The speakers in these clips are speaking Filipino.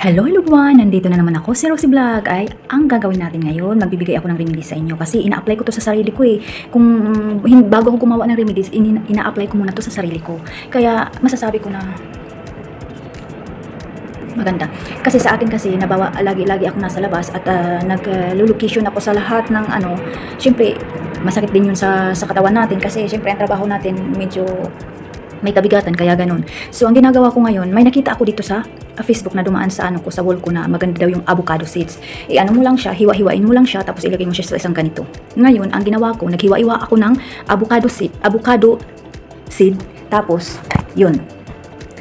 Hello everyone! Nandito na naman ako, si Rosie Vlog. Ay, ang gagawin natin ngayon, magbibigay ako ng remedies sa inyo kasi ina-apply ko to sa sarili ko eh. Kung bago ako gumawa ng remedies, ina-apply ko muna to sa sarili ko. Kaya masasabi ko na maganda. Kasi sa akin kasi, lagi-lagi ako nasa labas at nag-location ako sa lahat ng syempre, masakit din yun sa katawan natin kasi syempre ang trabaho natin medyo may kabigatan, kaya ganun. So, ang ginagawa ko ngayon, may nakita ako dito sa Facebook na dumaan sa sa wall ko na maganda daw yung avocado seeds. Mo lang siya, hiwa-hiwain mo lang siya, tapos ilagay mo siya sa isang ganito. Ngayon, ang ginawa ko, naghiwa-hiwa ako ng avocado seed, tapos, yun.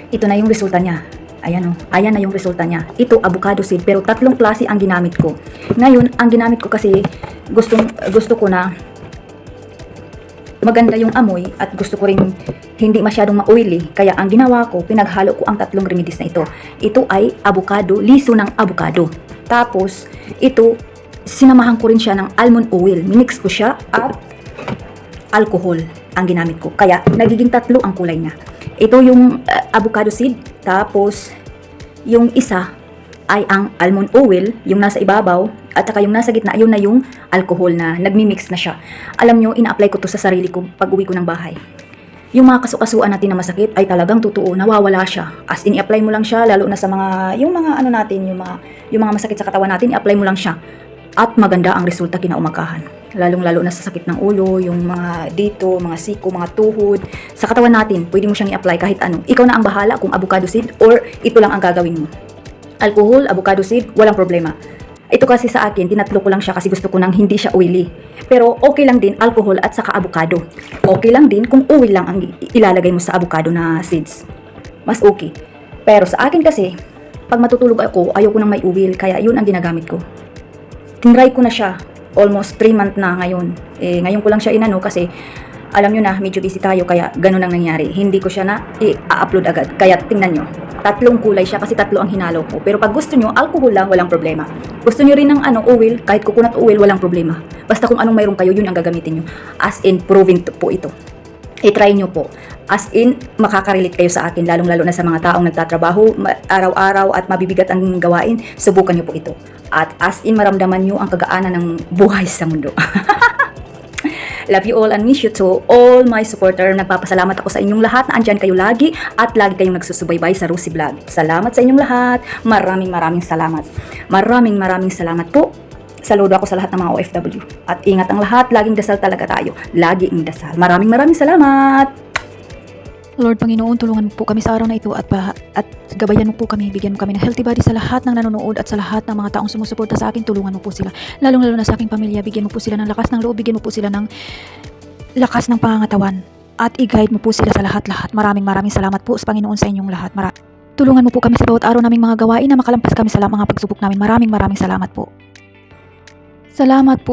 Ito na yung resulta niya. Ayan na yung resulta niya. Ito, avocado seed, pero 3 klase ang ginamit ko. Ngayon, ang ginamit ko kasi, gusto ko na maganda yung amoy at gusto ko rin hindi masyadong ma-oily. Kaya ang ginawa ko, pinaghalo ko ang 3 remedies na ito. Ito ay avocado, liso ng avocado. Tapos, ito, sinamahan ko rin siya ng almond oil. Minix ko siya at alcohol ang ginamit ko. Kaya, nagiging 3 ang kulay niya. Ito yung avocado seed. Tapos, yung isa ay ang almond oil, yung nasa ibabaw, at saka yung nasa gitna, yun na yung alcohol na nagmi-mix na siya. Alam nyo, ina-apply ko to sa sarili ko pag uwi ko ng bahay. Yung mga kasukasuan natin na masakit ay talagang totoo, nawawala siya. As in, i-apply mo lang siya, lalo na sa yung mga masakit sa katawan natin, i-apply mo lang siya. At maganda ang resulta kinaumagahan. Lalong-lalo na sa sakit ng ulo, yung mga dito, mga siko, mga tuhod. Sa katawan natin, pwede mo siyang i-apply kahit ano. Ikaw na ang bahala kung avocado seed or ito lang ang gagawin mo. Alcohol, avocado seed, walang problema. Ito kasi sa akin, tinatlo ko lang siya kasi gusto ko nang hindi siya oily. Pero okay lang din alcohol at saka avocado. Okay lang din kung oil lang ang ilalagay mo sa avocado na seeds. Mas okay. Pero sa akin kasi, pag matutulog ako, ayoko nang may oil, kaya yun ang ginagamit ko. Tinry ko na siya. Almost 3 months na ngayon. Ngayon ko lang siya inano kasi alam nyo na, medyo busy tayo, kaya ganun ang nangyari. Hindi ko siya na i-upload agad. Kaya tingnan nyo, 3 kulay siya kasi 3 ang hinalo ko. Pero pag gusto nyo, alcohol lang, walang problema. Gusto nyo rin ng oil, kahit coconut oil, walang problema. Basta kung anong mayroon kayo, yun ang gagamitin nyo. As in, proving po ito. I-try nyo po. As in, makaka-relate kayo sa akin, lalong-lalo na sa mga taong nagtatrabaho, araw-araw at mabibigat ang gawain, subukan nyo po ito. At as in, maramdaman nyo ang kagaanan ng buhay sa mundo. Love you all and miss you to all my supporter. Nagpapasalamat ako sa inyong lahat na andyan kayo lagi at lagi kayong nagsusubaybay sa Rosie Vlog. Salamat sa inyong lahat. Maraming salamat. Maraming salamat po. Saludo ako sa lahat ng mga OFW. At ingat ang lahat. Laging dasal talaga tayo. Laging dasal. Maraming salamat. Lord Panginoon, tulungan mo po kami sa araw na ito at gabayan mo po kami, bigyan mo kami ng healthy body sa lahat ng nanonood at sa lahat ng mga taong sumusuporta sa akin. Tulungan mo po sila, lalong-lalo na sa aking pamilya. Bigyan mo po sila ng lakas ng loob, bigyan mo po sila ng lakas ng pangangatawan at i-guide mo po sila sa lahat-lahat. Maraming salamat po sa Panginoon sa inyong lahat. Tulungan mo po kami sa bawat araw naming mga gawain na makalampas kami sa mga pagsubok namin. Maraming salamat po. Salamat po.